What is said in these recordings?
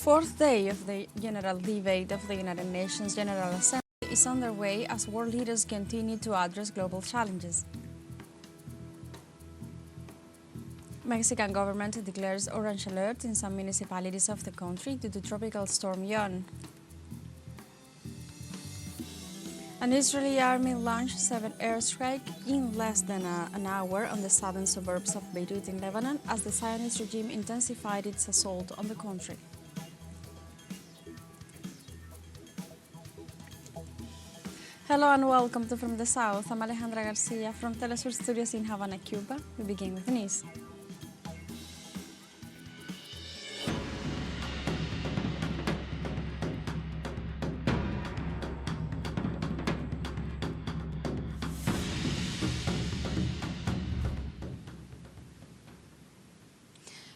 Fourth day of the general debate of the United Nations General Assembly is underway as world leaders continue to address global challenges. Mexican government declares orange alert in some municipalities of the country due to tropical storm Yon. An Israeli army launched 7 airstrikes in less than an hour on the southern suburbs of Beirut in Lebanon as the Zionist regime intensified its assault on the country. Hello and welcome to From the South. I'm Alejandra Garcia from teleSUR Studios in Havana, Cuba. We begin with the news.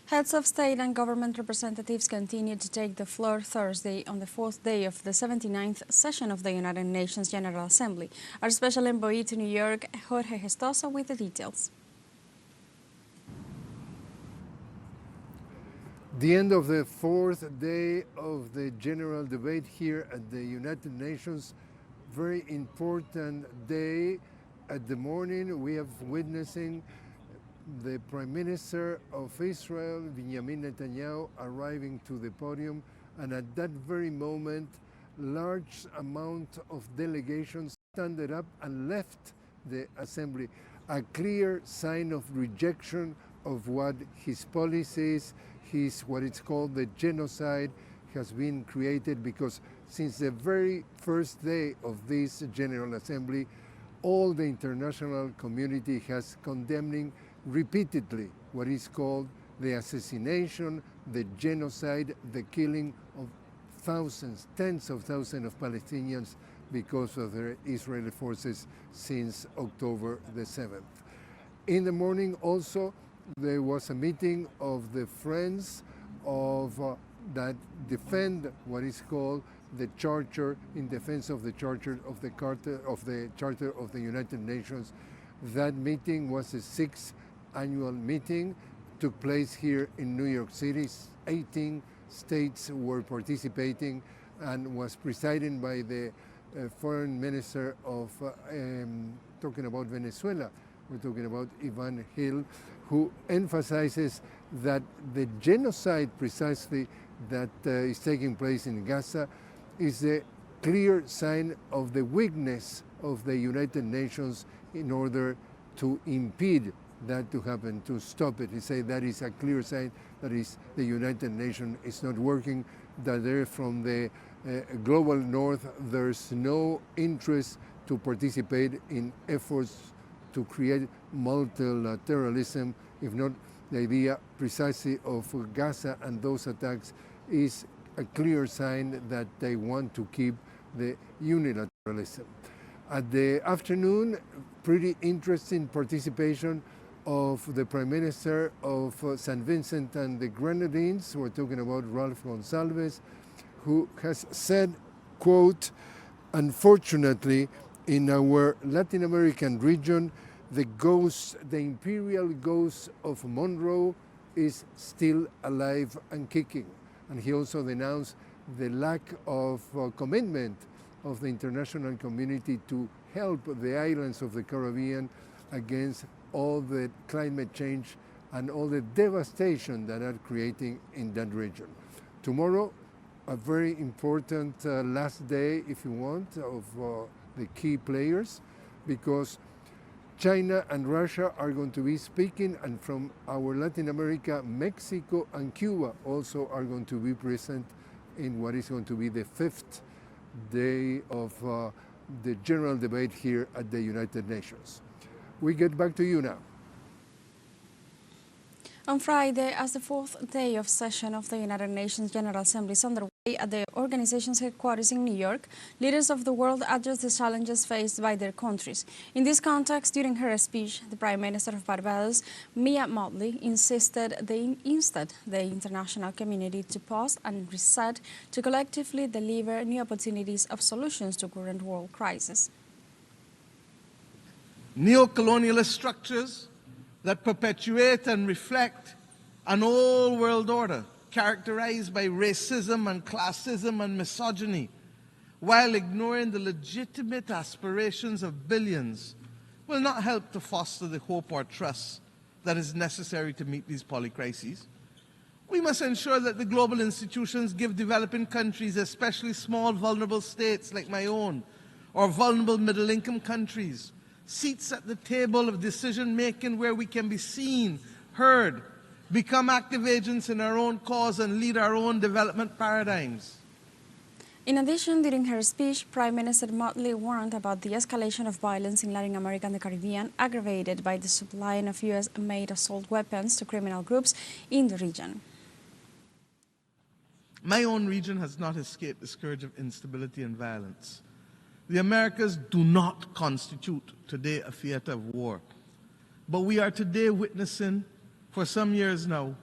Heads of state and government representatives continued to take the floor Thursday on the fourth day of the 79th session of the United Nations General Assembly. Our special envoy to New York, Jorge Gestosa, with the details. The end of the fourth day of the general debate here at the United Nations, very important day. At the morning we have witnessing the Prime Minister of Israel, Benjamin Netanyahu, arriving to the podium, and at that very moment, large amount of delegations stood up and left the assembly. A clear sign of rejection of what his policies, what it's called the genocide, has been created, because since the very first day of this General Assembly, all the international community has condemning repeatedly what is called the assassination, the genocide, the killing of thousands, tens of thousands of Palestinians because of the Israeli forces since October the 7th. In the morning also, there was a meeting of the Friends of that defend what is called the Charter, in defense of the Charter of the Charter of the United Nations. That meeting was the 6th annual meeting, took place here in New York City. 18 states were participating and was presided by the foreign minister of, talking about Venezuela, we're talking about Ivan Hill, who emphasizes that the genocide precisely that is taking place in Gaza is a clear sign of the weakness of the United Nations in order to impede that to happen, to stop it. He said that is a clear sign that is the United Nations is not working, that there from the global north there's no interest to participate in efforts to create multilateralism. If not, the idea precisely of Gaza and those attacks is a clear sign that they want to keep the unilateralism. At the afternoon, pretty interesting participation of the Prime Minister of St. Vincent and the Grenadines. We're talking about Ralph Gonsalves, who has said, quote, "Unfortunately, in our Latin American region, the imperial ghost of Monroe is still alive and kicking." And he also denounced the lack of commitment of the international community to help the islands of the Caribbean against all the climate change and all the devastation that are creating in that region. Tomorrow, a very important last day, if you want, of the key players, because China and Russia are going to be speaking, and from our Latin America, Mexico and Cuba also are going to be present in what is going to be the 5th day of the general debate here at the United Nations. We get back to you now. On Friday, as the fourth day of session of the United Nations General Assembly is underway at the organization's headquarters in New York, leaders of the world address the challenges faced by their countries. In this context, during her speech, the Prime Minister of Barbados, Mia Mottley, insisted instead the international community to pause and reset to collectively deliver new opportunities of solutions to current world crisis. Neo-colonialist structures that perpetuate and reflect an old world order characterized by racism and classism and misogyny, while ignoring the legitimate aspirations of billions, will not help to foster the hope or trust that is necessary to meet these polycrises. We must ensure that the global institutions give developing countries, especially small vulnerable states like my own, or vulnerable middle-income countries, seats at the table of decision-making where we can be seen, heard, become active agents in our own cause and lead our own development paradigms. In addition, during her speech, Prime Minister Motley warned about the escalation of violence in Latin America and the Caribbean, aggravated by the supplying of U.S.-made assault weapons to criminal groups in the region. My own region has not escaped the scourge of instability and violence. The Americas do not constitute today a theater of war, but we are today witnessing, for some years now,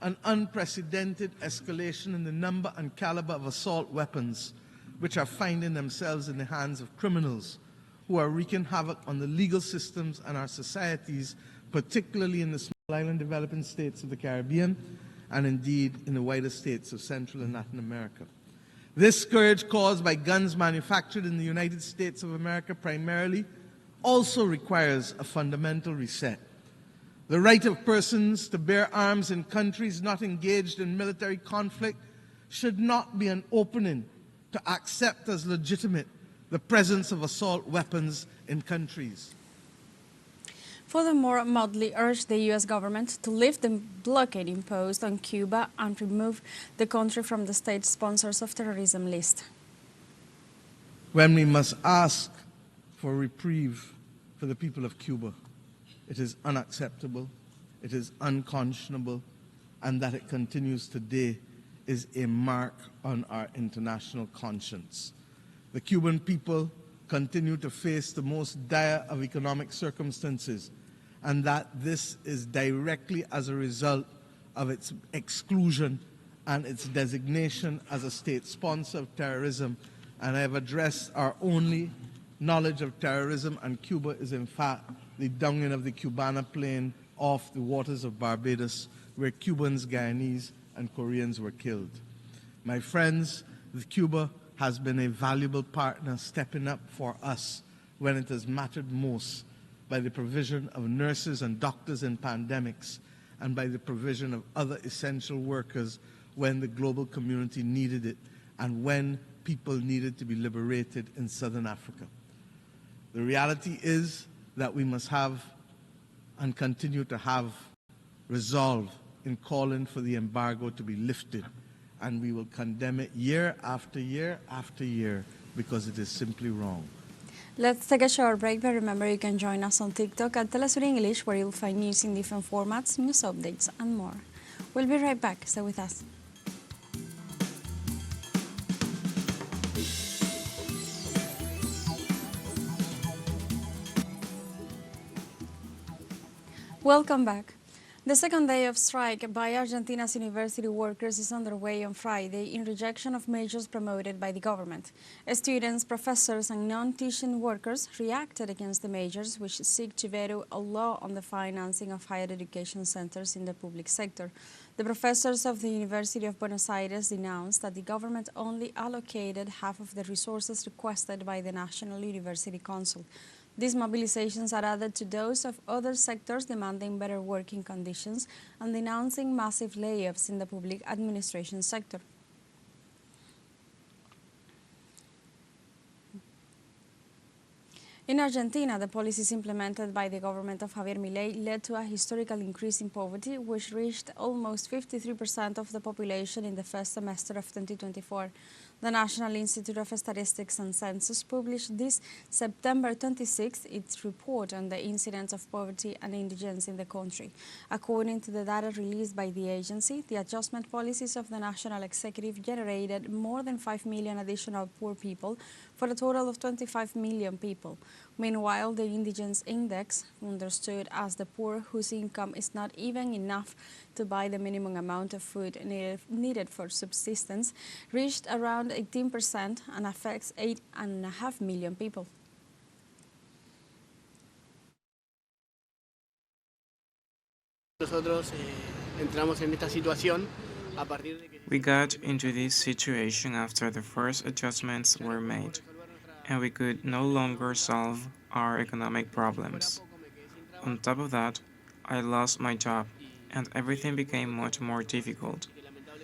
an unprecedented escalation in the number and caliber of assault weapons which are finding themselves in the hands of criminals who are wreaking havoc on the legal systems and our societies, particularly in the small island developing states of the Caribbean and indeed in the wider states of Central and Latin America. This scourge caused by guns manufactured in the United States of America primarily also requires a fundamental reset. The right of persons to bear arms in countries not engaged in military conflict should not be an opening to accept as legitimate the presence of assault weapons in countries. Furthermore, Motley urged the U.S. government to lift the blockade imposed on Cuba and remove the country from the state sponsors of terrorism list. When we must ask for reprieve for the people of Cuba, it is unacceptable, it is unconscionable, and that it continues today is a mark on our international conscience. The Cuban people continue to face the most dire of economic circumstances, and that this is directly as a result of its exclusion and its designation as a state sponsor of terrorism. And I have addressed our only knowledge of terrorism, and Cuba is in fact the downing of the Cubana plane off the waters of Barbados, where Cubans, Guyanese, and Koreans were killed. My friends, Cuba has been a valuable partner stepping up for us when it has mattered most, by the provision of nurses and doctors in pandemics, and by the provision of other essential workers when the global community needed it and when people needed to be liberated in Southern Africa. The reality is that we must have and continue to have resolve in calling for the embargo to be lifted, and we will condemn it year after year after year because it is simply wrong. Let's take a short break, but remember you can join us on TikTok at teleSUR English, where you'll find news in different formats, news updates, and more. We'll be right back. Stay with us. Welcome back. The second day of strike by Argentina's university workers is underway on Friday in rejection of measures promoted by the government. Students, professors, and non-teaching workers reacted against the measures, which seek to veto a law on the financing of higher education centers in the public sector. The professors of the University of Buenos Aires denounced that the government only allocated half of the resources requested by the National University Council. These mobilizations are added to those of other sectors demanding better working conditions and denouncing massive layoffs in the public administration sector. In Argentina, the policies implemented by the government of Javier Milei led to a historical increase in poverty, which reached almost 53% of the population in the first semester of 2024. The National Institute of Statistics and Census published this September 26 its report on the incidence of poverty and indigence in the country. According to the data released by the agency, the adjustment policies of the National Executive generated more than 5 million additional poor people for a total of 25 million people. Meanwhile, the indigence index, understood as the poor whose income is not even enough to buy the minimum amount of food needed for subsistence, reached around 18% and affects 8.5 million people. Nosotros entramos en esta situación We got into this situation after the first adjustments were made, and we could no longer solve our economic problems. On top of that, I lost my job, and everything became much more difficult.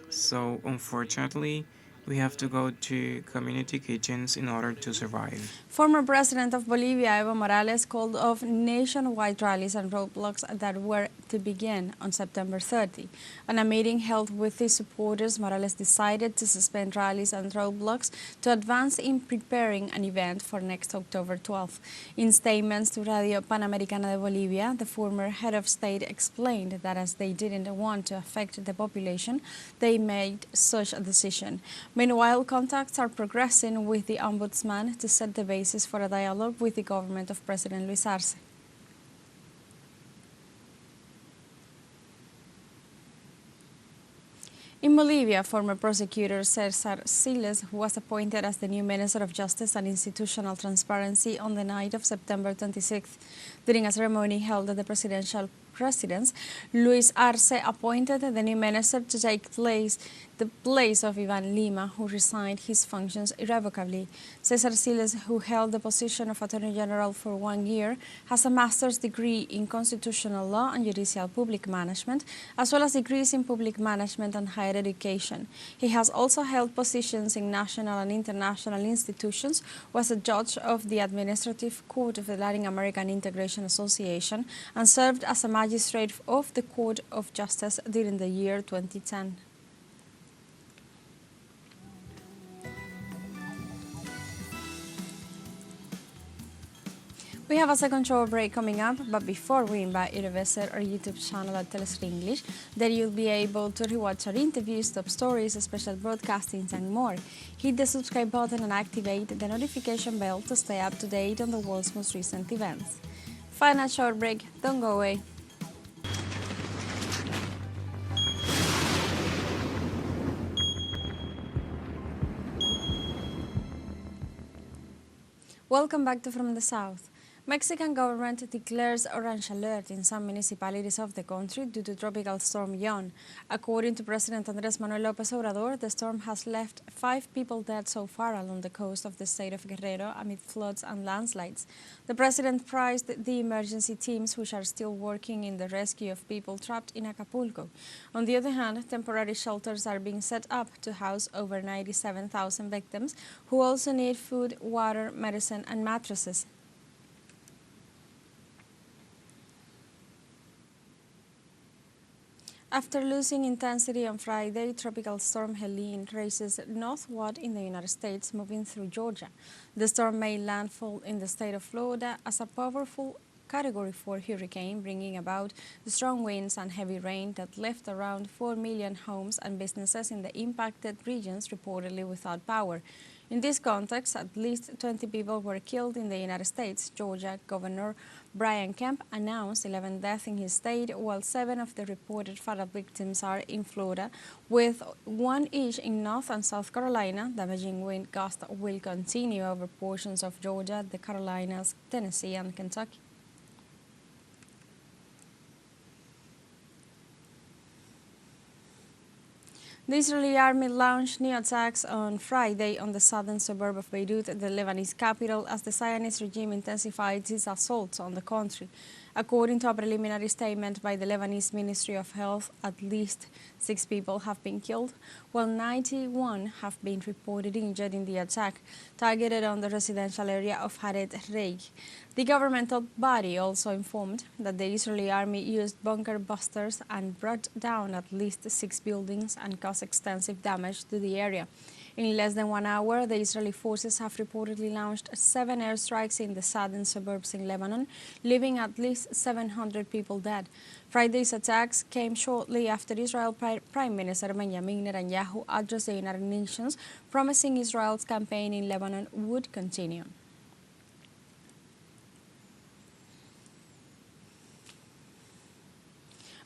So, unfortunately, we have to go to community kitchens in order to survive. Former President of Bolivia, Evo Morales, called off nationwide rallies and roadblocks that were to begin on September 30. On a meeting held with his supporters, Morales decided to suspend rallies and roadblocks to advance in preparing an event for next October 12. In statements to Radio Panamericana de Bolivia, the former head of state explained that as they didn't want to affect the population, they made such a decision. Meanwhile, contacts are progressing with the Ombudsman to set the basis for a dialogue with the government of President Luis Arce. In Bolivia, former prosecutor Cesar Siles was appointed as the new Minister of Justice and Institutional Transparency on the night of September 26th. During a ceremony held at the presidential residence, Luis Arce appointed the new minister to take the place of Ivan Lima, who resigned his functions irrevocably. Cesar Siles, who held the position of Attorney General for 1 year, has a master's degree in constitutional law and judicial public management, as well as degrees in public management and higher education. He has also held positions in national and international institutions, was a judge of the Administrative Court of the Latin American Integration Association, and served as a magistrate of the Court of Justice during the year 2010. We have a second show break coming up, but before we invite you to visit our YouTube channel at teleSUR English, there you'll be able to rewatch our interviews, top stories, special broadcastings, and more. Hit the subscribe button and activate the notification bell to stay up to date on the world's most recent events. Final short break, don't go away. Welcome back to From the South. Mexican government declares orange alert in some municipalities of the country due to tropical storm Yon. According to President Andrés Manuel López Obrador, the storm has left 5 people dead so far along the coast of the state of Guerrero amid floods and landslides. The president praised the emergency teams which are still working in the rescue of people trapped in Acapulco. On the other hand, temporary shelters are being set up to house over 97,000 victims who also need food, water, medicine, and mattresses. After losing intensity on Friday, Tropical Storm Helene races northward in the United States, moving through Georgia. The storm made landfall in the state of Florida as a powerful Category 4 hurricane, bringing about strong winds and heavy rain that left around 4 million homes and businesses in the impacted regions reportedly without power. In this context, at least 20 people were killed in the United States. Georgia Governor Brian Kemp announced 11 deaths in his state, while 7 of the reported fatal victims are in Florida, with 1 each in North and South Carolina. Damaging wind gusts will continue over portions of Georgia, the Carolinas, Tennessee, and Kentucky. The Israeli army launched new attacks on Friday on the southern suburb of Beirut, the Lebanese capital, as the Zionist regime intensified its assaults on the country. According to a preliminary statement by the Lebanese Ministry of Health, at least 6 people have been killed, while 91 have been reported injured in the attack, targeted on the residential area of Haret Reich. The governmental body also informed that the Israeli army used bunker busters and brought down at least 6 buildings and caused extensive damage to the area. In less than 1 hour, the Israeli forces have reportedly launched 7 airstrikes in the southern suburbs in Lebanon, leaving at least 700 people dead. Friday's attacks came shortly after Israel Prime Minister Benjamin Netanyahu addressed the United Nations, promising Israel's campaign in Lebanon would continue.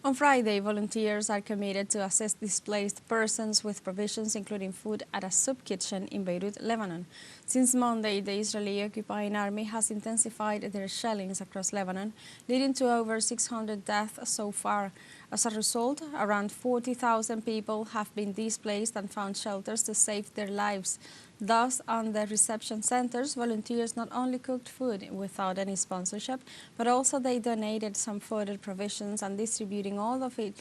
On Friday, volunteers are committed to assist displaced persons with provisions, including food, at a soup kitchen in Beirut, Lebanon. Since Monday, the Israeli occupying army has intensified their shellings across Lebanon, leading to over 600 deaths so far. As a result, around 40,000 people have been displaced and found shelters to save their lives. Thus, on the reception centers, volunteers not only cooked food without any sponsorship, but also they donated some further provisions and distributing all of it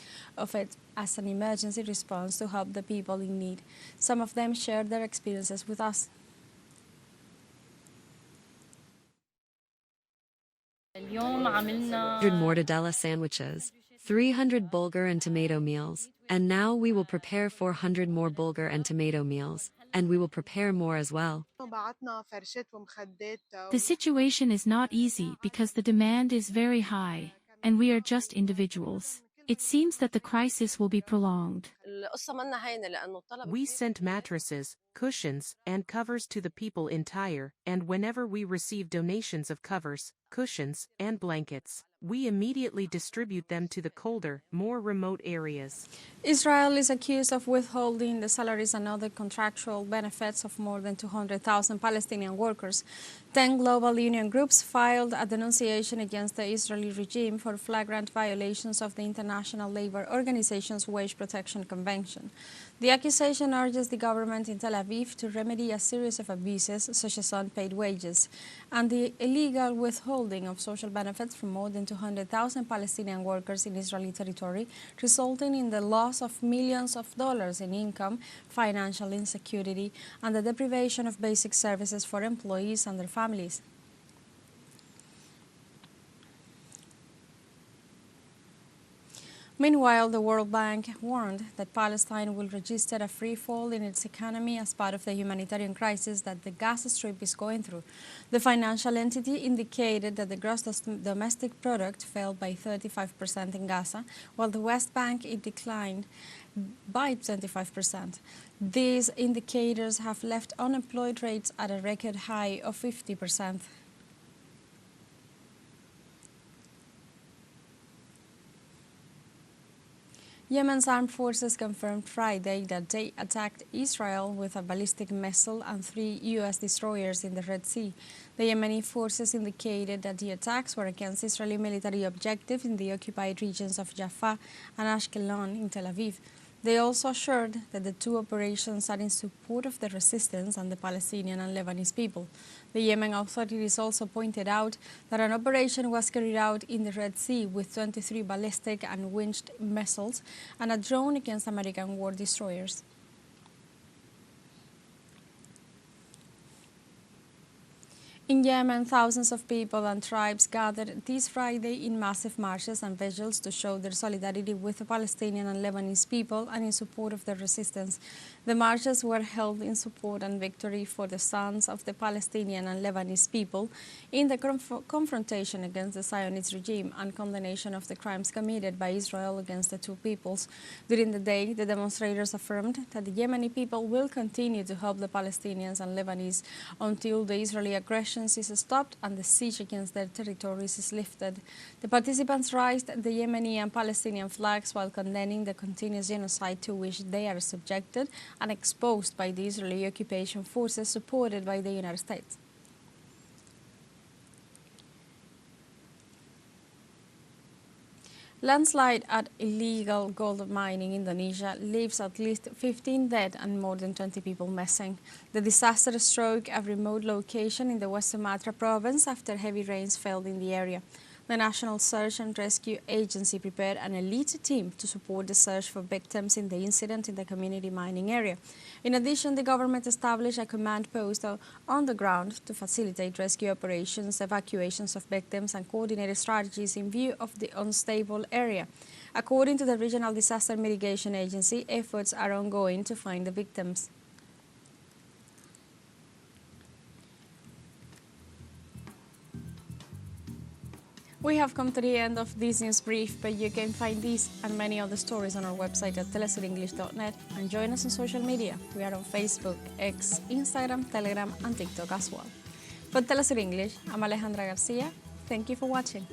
as an emergency response to help the people in need. Some of them shared their experiences with us. Mortadella sandwiches, 300 bulgur and tomato meals, and now we will prepare 400 more bulgur and tomato meals, and we will prepare more as well. The situation is not easy because the demand is very high, and we are just individuals. It seems that the crisis will be prolonged. We sent mattresses, cushions, and covers to the people in Tyre, and whenever we receive donations of covers, cushions, and blankets, we immediately distribute them to the colder, more remote areas. Israel is accused of withholding the salaries and other contractual benefits of more than 200,000 Palestinian workers. 10 global union groups filed a denunciation against the Israeli regime for flagrant violations of the International Labour Organization's Wage Protection Convention. The accusation urges the government in Tel Aviv to remedy a series of abuses, such as unpaid wages, and the illegal withholding of social benefits from more than 200,000 Palestinian workers in Israeli territory, resulting in the loss of millions of dollars in income, financial insecurity, and the deprivation of basic services for employees and their families. Meanwhile, the World Bank warned that Palestine will register a free fall in its economy as part of the humanitarian crisis that the Gaza Strip is going through. The financial entity indicated that the gross domestic product fell by 35% in Gaza, while the West Bank it declined by 25%. These indicators have left unemployment rates at a record high of 50%. Yemen's armed forces confirmed Friday that they attacked Israel with a ballistic missile and 3 U.S. destroyers in the Red Sea. The Yemeni forces indicated that the attacks were against Israeli military objectives in the occupied regions of Jaffa and Ashkelon in Tel Aviv. They also assured that the two operations are in support of the resistance and the Palestinian and Lebanese people. The Yemen authorities also pointed out that an operation was carried out in the Red Sea with 23 ballistic and winged missiles and a drone against American war destroyers. In Yemen, thousands of people and tribes gathered this Friday in massive marches and vigils to show their solidarity with the Palestinian and Lebanese people and in support of their resistance. The marches were held in support and victory for the sons of the Palestinian and Lebanese people in the confrontation against the Zionist regime and condemnation of the crimes committed by Israel against the two peoples. During the day, the demonstrators affirmed that the Yemeni people will continue to help the Palestinians and Lebanese until the Israeli aggression is stopped and the siege against their territories is lifted. The participants raised the Yemeni and Palestinian flags while condemning the continuous genocide to which they are subjected and exposed by the Israeli occupation forces supported by the United States. Landslide at illegal gold mining in Indonesia leaves at least 15 dead and more than 20 people missing. The disaster struck a remote location in the West Sumatra province after heavy rains fell in the area. The National Search and Rescue Agency prepared an elite team to support the search for victims in the incident in the community mining area. In addition, the government established a command post on the ground to facilitate rescue operations, evacuations of victims, and coordinated strategies in view of the unstable area. According to the Regional Disaster Mitigation Agency, efforts are ongoing to find the victims. We have come to the end of this news brief, but you can find these and many other stories on our website at telesurenglish.net and join us on social media. We are on Facebook, X, Instagram, Telegram, and TikTok as well. For TeleSUR English, I'm Alejandra Garcia. Thank you for watching.